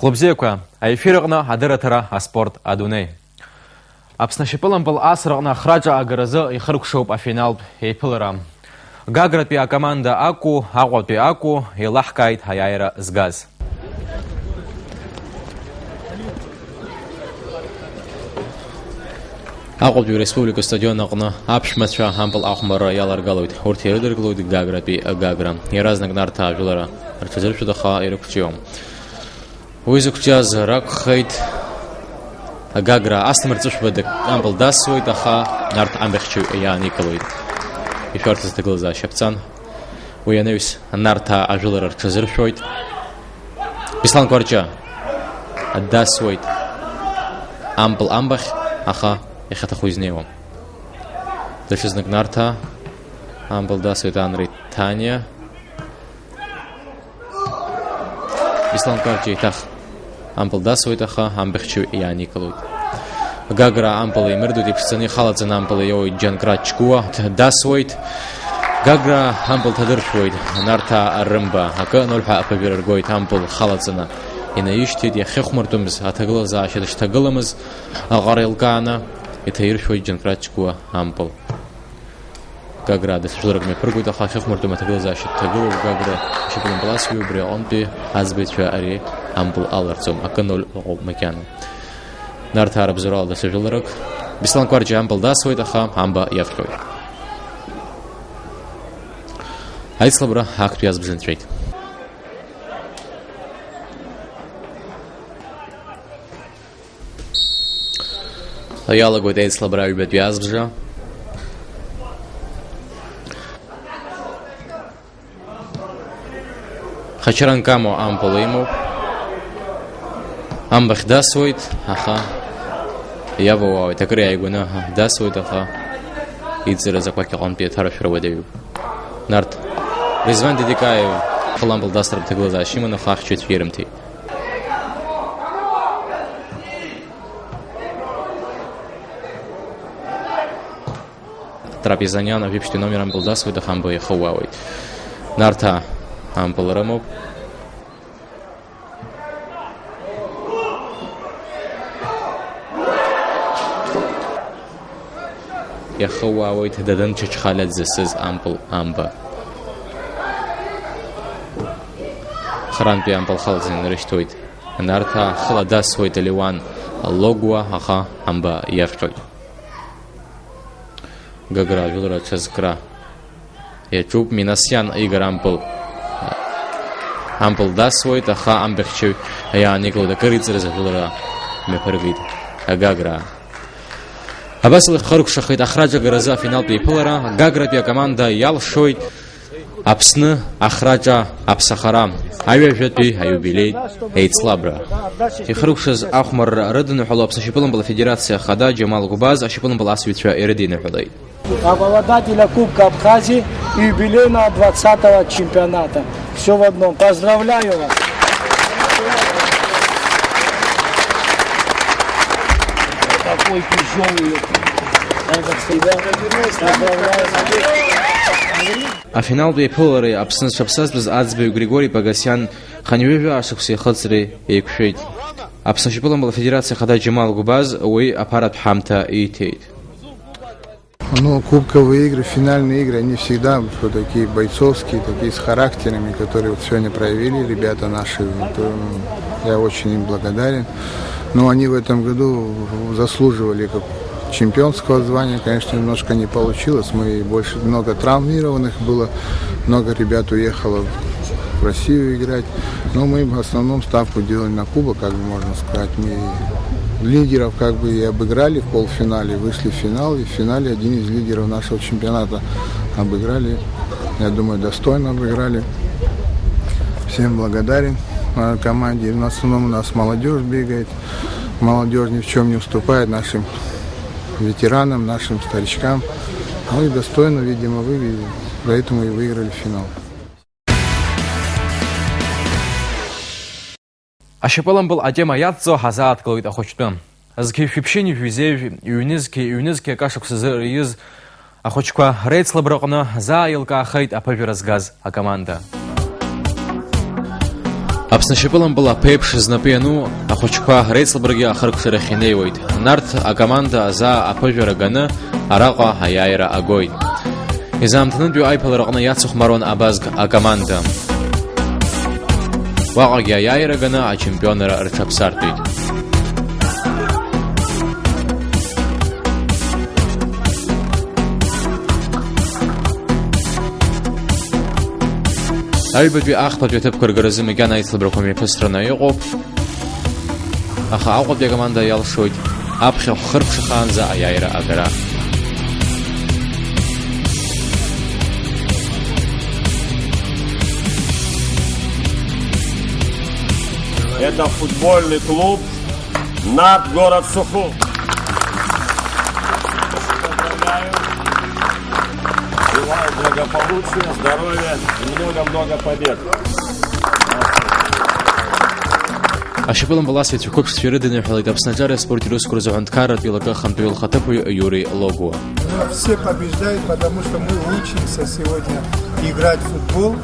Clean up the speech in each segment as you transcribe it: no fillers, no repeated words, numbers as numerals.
Хлопзеква, эфирогна адыратара аспорт адуней. Апснашипылам был асрогна храджа агаразы и хрукшоп а финал эйпылара. Гаграпи а команда аку, агвапи аку и лахкайт хаяйра сгаз. Агвапи республика стадион агна апшматша хампл ахмара яларгалуид. Уртиердерглуид гаграпи гаграм. И разных нарта жилара. Арчазершудаха и рукчиом. Уизукчаз ракхайт гагра астмарцуш бедек ампл дасвойт аха нарт амбехчу я николуид. И шортас de глаза шепцан. Уяневис нарта ажилар арчазершуид. Бислан кварча дасвойт ампл амбах аха ихата хуизнево. Дашизнак нарта ампл дасвойт анри Таня. Бислан кварча итах ампл дасвойт аха амбехчу я николуид. Гагра ампл и мирдуди псани халацан ампл йой джанкрачкуа дасвойт. Гагра ампл тадыршвойт нарта арымба ака нольха апабиргойт ампл халацана. Инаиштид я хехмартумс атаглаза ашадаш тагаламыз агарилкана итаиршвойт джанкрачкуа ампл. Гагра дасжурак мепргойт аха хехмартум атаглаза ашад тагалов гагра шипулам баласвию бре онпи азбетча ари ампл аларцум ака ноль макяну. Нарта арабзурал дасжурак бислан кварча ампл дасвойт аха амба явкой. Айслабра актуяз бжентрейт. Аяла гойт айслабра убет язбжа. Хачаранкамо ампл ему. Амбах дасвойт аха. Явоа такря игуна дасвойт аха. Идзера закваки онпи тарашра ведею. Нарт Резван дедикаю хламбл дастер те глаза шимана фах четверимти. Трапезаняна випшти номером был дасвойт ахамба и хауауит. Нарта ампл рамов. Я хауауит дадан чачхалят зесез ампл амба. Хранпи ампл халзин рештойт. Нарта хлада свой таливан логуа аха амба явчой. Гагра жулра чазкра. Я чуп минасян игр ампл. Ампл да свой таха амбехчой. Я никол да карицер за жулра мепергид. Гагра. Абасл харук шахит ахраджа гараза финал пейпылара. Гагра пия команда ялшойт. Апсны ахраджа апсахарам. Айвежетпи айюбилей эйцлабра. Ихрукшаз ахмар рыдыны хулу апсашипылым была федерация хада Джамал Губаз, ашипылым была асвитра эридины хулей. Обладателя Кубка Абхазии и юбилейного 20-го чемпионата. Все в одном. Поздравляю вас. Такой тяжелый. А финал бейпулары апсын шапсаз біз Ацбей Григорий Погосян ханювежу ашықсы хыцры екшейт. Апсын шипылым была федерация хада Джамал Губаз, ой аппарат хамта и тейт. Ну, кубковые игры, финальные игры, они всегда такие бойцовские, такие с характерами, которые вот сегодня проявили ребята наши. Я очень им благодарен. Но они в этом году заслуживали чемпионского звания, конечно, немножко не получилось. Много травмированных было, много ребят уехало в Россию играть. Но мы в основном ставку делали на кубок, как бы можно сказать. Мы лидеров как бы и обыграли в полуфинале, вышли в финал. И в финале один из лидеров нашего чемпионата обыграли. Я думаю, достойно обыграли. Всем благодарен команде. В основном у нас молодежь бегает. Молодежь ни в чем не уступает нашим ветеранам, нашим старичкам. Ну и достойно, видимо, вывели. Поэтому и выиграли финал. Ашипылым был атема ятцо хазаат кылыйт ахочтан. Азкефипшени вюзев юнизке кашыксызы рейз ахочка рейцлаброкна за илка хайт апаверазгаз а команда. Аԥсны была пеиԥш знапы иану ахәыҷқәа реицлабыргьы ахыркәшарахь инеиуеит. Нарҭ акоманда аза аԥыжәара ганы араҟа аиааира агоит. Изаамҭанытәи аиԥылараҟны иацыхәмаруан абазг акоманда. Уаҟагьы аиааира ганы ачемпионра рҽаԥсартәит. Аҩбатәи ахԥатәи аҭыԥқәа ргаразы макьана аицлабрақәа мҩаԥысраны иҟоуп. Аха Аҟәатәи акоманда иалшоит аԥхьахә хыркәшахаанӡа аиааира агара. Это футбольный клуб «НАК город Сухум». Поздравляю. Желаю благополучия, здоровья и много-много побед. Ашьапылан баласит вкуп сферыдыны хвалит Аԥснаҿар спорте русского заводкаратәи лакы хантәаҩы лхаҭыԥуаҩ Юрий Логуа. Все побеждают, потому что мы учимся сегодня играть в футбол.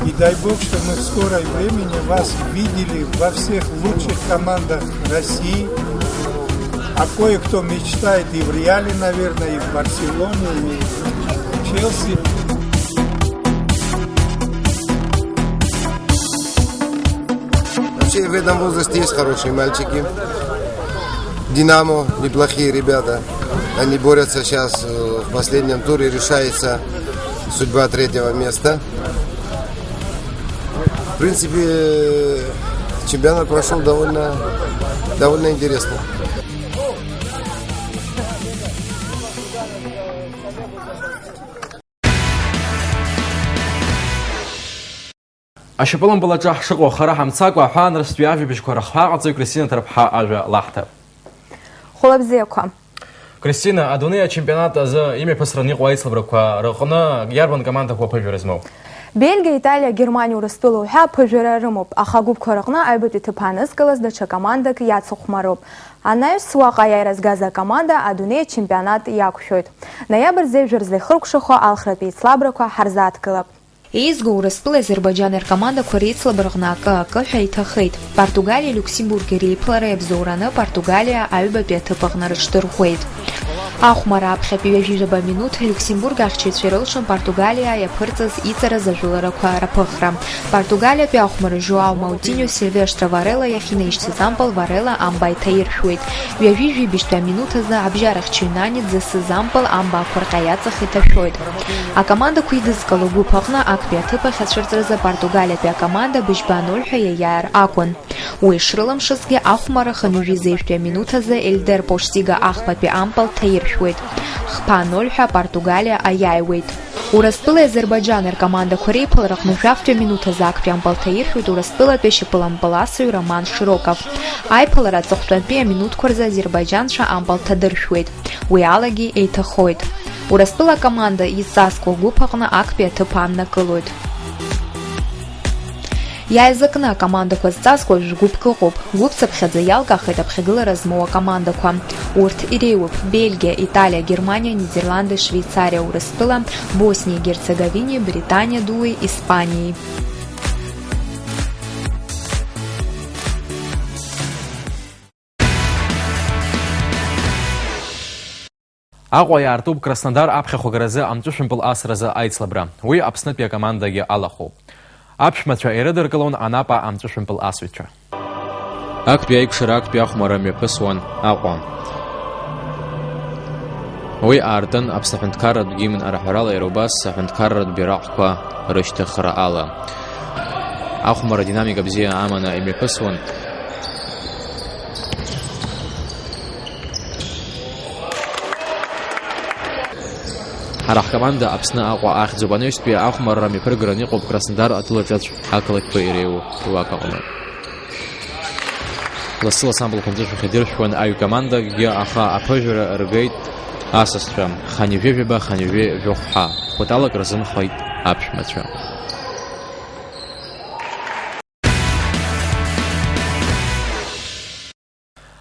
И дай Бог, что мы в скором времени вас видели во всех лучших командах России. А кое-кто мечтает и в Реале, наверное, и в Барселоне, и в Челси. Вообще в этом возрасте есть хорошие мальчики. Динамо, неплохие ребята. Они борются сейчас в последнем туре, решается судьба 3-го места. В принципе, чемпионат прошел довольно интересно. Ашьапылан балаҿы ҳшыҟоу хара ҳамцакәа аҳәаанырстәи ажәабжьқәа рахҳәаҟаҵаҩ Кристина Ҭарԥҳа ажәа лаҳҭап. Хәлабзиақәа. Кристина, адунеи ачемпионат азы имҩаԥысраны иҟоу аицлабрақәа рыҟны иарбан командақәа аԥыжәара змоу? Бельгия, Италия, Германия Урыстәыла уҳәа аԥыжәара рымоуп, аха агәыԥқәа рыҟны аҩбатәи ҭыԥ анызкылаз даҽа командак иацыхәмароуп. Анаҩс уаҟа аиааира згаз акоманда адунеи ачемпионат иақәшәоит. Ноиабр зеиԥшәыр злаихыркәшахо алхратәи еицлабрақәа ҳарзааҭгылап. Еизго Урыстәыла Азербайџан ркомандақәа реицлабырҟны акы-акыҳәа иҭахеит. Португалиа, Люксембург реиԥылара иабзоураны Португалиа аҩбатәи аҭыԥ аҟны рыҽдырхәеит. Ахәмара аԥхьатәи ҩажәижәаба минуҭ Люксембург ахьчаҩцәа ирылшон Португалиа иаԥырҵаз иҵараз ажәыларақәа раԥыхра. Португалиатәи ахәмара Жоао Маутиньо Сильвестр Варела иахьинаишьцыз ампыл Варела амба иҭаиршәуеит. Ҩажәижәибжьтәи аминуҭ азы абжьарахьчаҩ Нани дзасыз ампыл амба ақәырҟьа иаҵах иҭашәоит. Акомандақәа идызкыло агәыԥ аҟны актәи аҭыԥ ахь ацәырҵразы Португалиатәи акоманда быжьба 0 ҳәа иаиааир акәын. Уи ишрылымшазгьы ахәмара хынҩажәизеиԥштәи аминуҭ азы Эльдер Поштига ахԥатәи ампыл ҭаиршәуеит. Хԥа 0 ҳәа Португалиа аиааиуеит. Урыстәылеи Азербайџан ркомандақәа реиԥылараҟны жәафтәи аминуҭ азы актәи ампыл ҭаиршәуеит Урыстәылатәи ашьапылампыласаҩ Роман Широков. Аиԥылара аҵыхәтәантәи аминуҭқәа рзы азербайџанцәа ампыл ҭадыршәуеит. Уи алагьы еиҭахоит. Урыстәыла акоманда ицасқәа агәыԥ аҟны актәи аҭыԥ ааннакылоит. Иааизакны акомандақәа зҵазкуа жәгәыԥк ыҟоуп. Гәыԥцыԥхьаӡа иалгахеит аԥхьагылара змоу акомандақәа. Урҭ иреиуоуп Бельгия, Италия, Германия, Нидерланды, Швейцария, Урыстәыла, Боснии, Герцеговине, Британия дуи, Испании. Аҟәа иаартуп Краснодар аԥхьахә агаразы амҵәышәымпыл асразы аицлабра. Уи Аԥснытәи акомандагьы алахоуп. Аԥшәмацәа ирыдыркылон Анапа амҵәышәымпыл асыҩцәа. Актәи аиқәшара актәи ахәмара мҩаԥысуан Аҟәа. Уи аартын Аԥсны аҳәынҭқарратә гимн араҳәарала иара убас аҳәынҭқарратә бираҟқәа рышьҭыхра ала. Ахәмара динамика бзиа аманы имҩаԥысуан. Ҳара ҳкоманда Аԥсны Аҟәа ахьӡуп. Анаҩстәи ахәмарра мҩаԥыргараны иҟоуп Краснодар атәылаҿацә ақалақьқәа иреиуоу руак аҟны. Лассы-лассы ампылқәа мҵәышәахь идыршәуан аҩкомандакгьы, аха аԥыжәара ргеит асасцәа Ханижәи-Жәаба, Ханижәи-Жәохәҳа. Хәыталак рзымхеит аԥшәмацәа.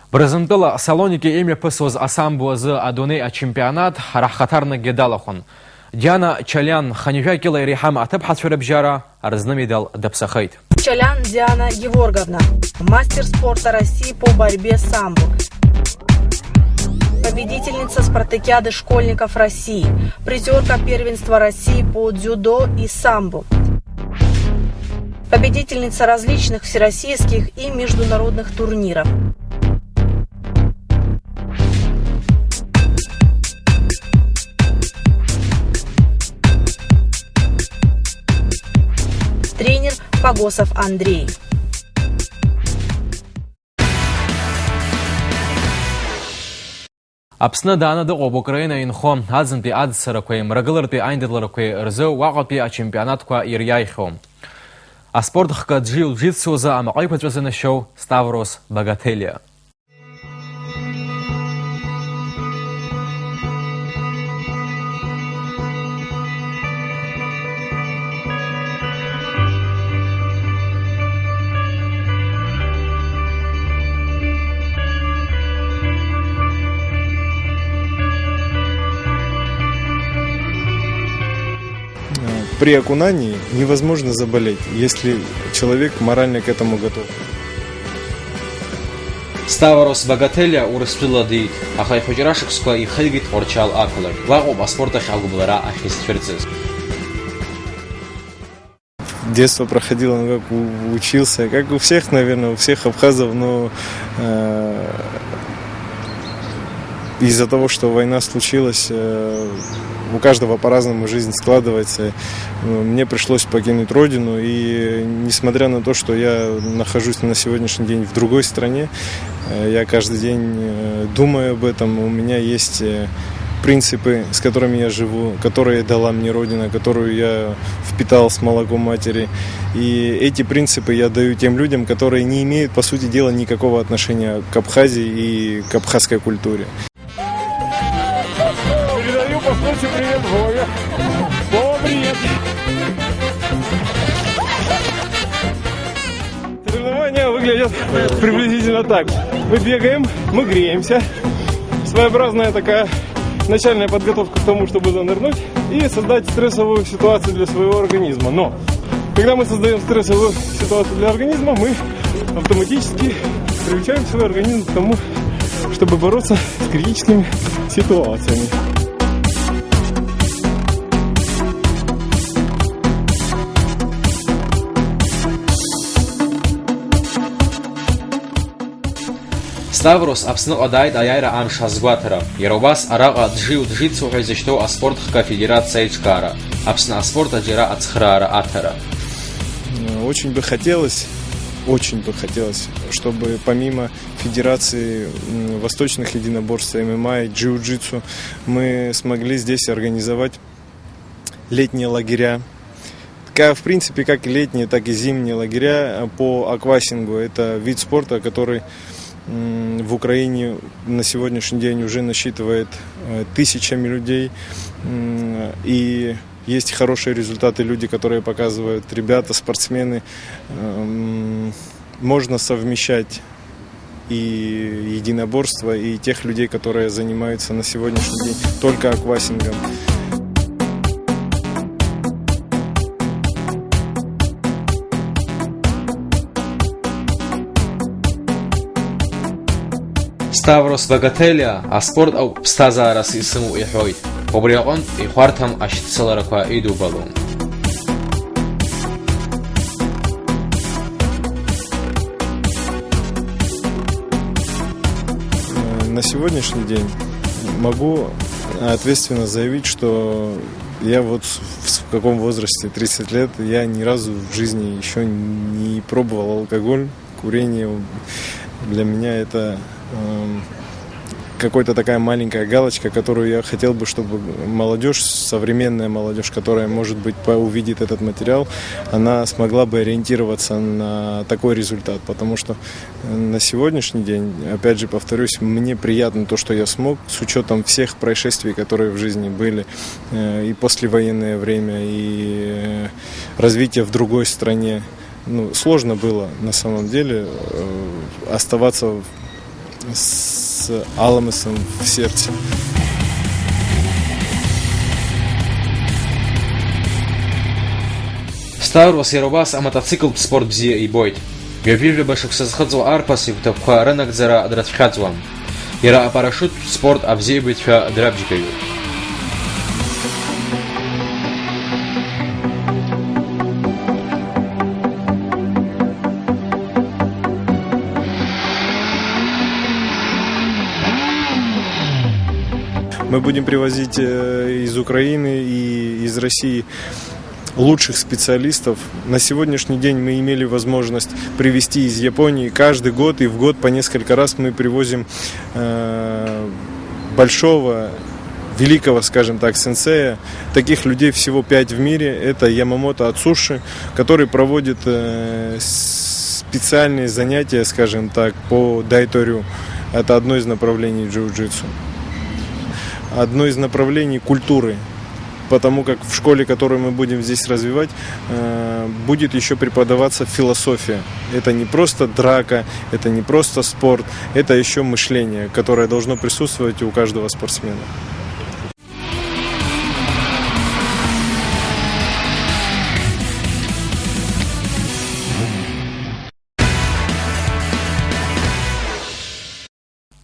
Бразынтәыла Салоники имҩаԥысуаз асамбо азы адунеи ачемпионат ҳара ҳхаҭарнакгьы далахон. Диана Чалян Ханижәи Кьыла иреиҳам аҭыԥҳацәа рыбжьара арзны медал даԥсахеит. Качалян Диана Еворговна, мастер спорта России по борьбе самбо. Победительница спартакиады школьников России, призерка первенства России по дзюдо и самбо. Победительница различных всероссийских и международных турниров. Тренер Погосов Андрей. Аԥсны даанадыҟоуп Украина инхо аӡынтәи адсарақәеи мрагылартәи аиндаҭларақәеи рзы уаҟатәи ачемпионатқәа ириааихьоу. Аспорт хкы джиу-джитсуазы амаҟа еиқәаҵәазы нашьоу Ставрос Багателиа. При окунании невозможно заболеть, если человек морально к этому готов. Ставрос Багателиа урыстәыла-дит, аха ихәыҷра шықәсқәа ихылгеит Ҟәарчал ақалақь. Уаҟоуп аспорт ахь агәыблра ахьизцәырҵыз. Детство проходило, как учился, как у всех, наверное, у всех абхазов, но из-за того, что война случилась, у каждого по-разному жизнь складывается. Мне пришлось покинуть родину, и несмотря на то, что я нахожусь на сегодняшний день в другой стране, я каждый день думаю об этом. У меня есть принципы, с которыми я живу, которые дала мне родина, которую я впитал с молоком матери. И эти принципы я даю тем людям, которые не имеют, по сути дела, никакого отношения к Абхазии и к абхазской культуре. Передаю по случаю привет Вове. Вова, привет. Соревнования выглядят приблизительно так. Мы бегаем, мы греемся. Своеобразная такая начальная подготовка к тому, чтобы занырнуть и создать стрессовую ситуацию для своего организма. Но когда мы создаем стрессовую ситуацию для организма, мы автоматически приучаем свой организм к тому, чтобы бороться с критическими ситуациями. Ставрос Аԥсныҟа дааит аиааира амш азгәаҭара. Иара убас араҟа джиу-джитсу ҳәа изышьҭоу аспорт хкы афедерациа аиҿкаара. Аԥсны аспорт аџьара ацхыраара аҭара. Очень бы хотелось, чтобы помимо Федерации восточных единоборств, ММА и джиу-джитсу, мы смогли здесь организовать летние лагеря. В принципе, как и летние, так и зимние лагеря по аквасингу. Это вид спорта, который в Украине на сегодняшний день уже насчитывает тысячами людей. И есть хорошие результаты, люди, которые показывают, ребята, спортсмены. Можно совмещать и единоборство, и тех людей, которые занимаются на сегодняшний день только аквасингом. Ставрос Багателиа аспорт ауп ԥсҭазаарас исымоу иҳәоит. Убри аҟынтә ихәарҭам ашьҭцыларақәа идубалом. На сегодняшний день могу ответственно заявить, что я вот в каком возрасте, 30 лет, я ни разу в жизни еще не пробовал алкоголь, курение. Для меня это какая-то такая маленькая галочка, которую я хотел бы, чтобы молодежь, современная молодежь, которая, может быть, увидит этот материал, она смогла бы ориентироваться на такой результат. Потому что на сегодняшний день, опять же повторюсь, мне приятно то, что я смог, с учетом всех происшествий, которые в жизни были, и послевоенное время, и развитие в другой стране. Сложно было на самом деле оставаться с Аламесом в сердце. Стар Васиробас амотоцикл спорт бзиа ибоит. Гавижба шуксазхадзу арпас ивтапха рынакзара адратхадзуам. Ира парашют спорт абзиебитха драбжикаю. Мы будем привозить из Украины и из России лучших специалистов. На сегодняшний день мы имели возможность привезти из Японии каждый год, и в год по несколько раз мы привозим большого, великого, скажем так, сенсея. Таких людей всего 5 в мире. Это Ямамото Ацуши, который проводит специальные занятия, скажем так, по дайторю. Это одно из направлений джиу-джитсу. Одно из направлений культуры, потому как в школе, которую мы будем здесь развивать, будет еще преподаваться философия. Это не просто драка, это не просто спорт, это еще мышление, которое должно присутствовать у каждого спортсмена.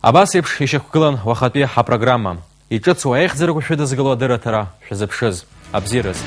Абасипш еще кулан вахапе ха программа. И чё цуаих заргушида заголодыра тара, шазапшиз, абзирыз.